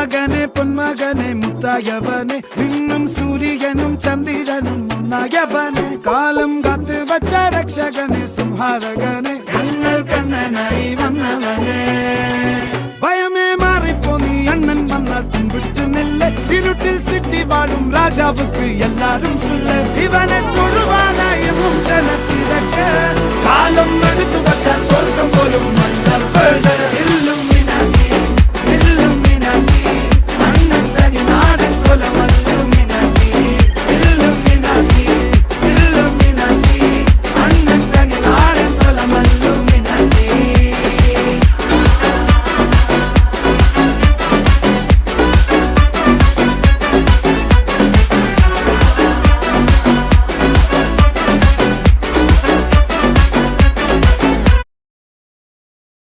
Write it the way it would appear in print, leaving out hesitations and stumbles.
മകനെ പൊന്മകനെ മുത്തായവനെ നിന്നും സൂര്യനും ചന്ദ്രനും ഒന്നായവനെ കാലം കാത്ത് വച്ച രക്ഷകനെ സംഹാരകനെ ഞങ്ങൾ കണ്ണനായി വന്നവനെ ഭയമേ മാറിപ്പോ നീ അണ്ണൻ വന്നാൽ തുമ്പിട്ട് നെല്ല് ഇരുട്ടിൽ സിറ്റി വാഴും രാജാവുക്ക് എല്ലാരും സുല്ല് ഇവനെ തൊഴുവാനായും ജനത്തിരക്ക് കാലം എടുത്തു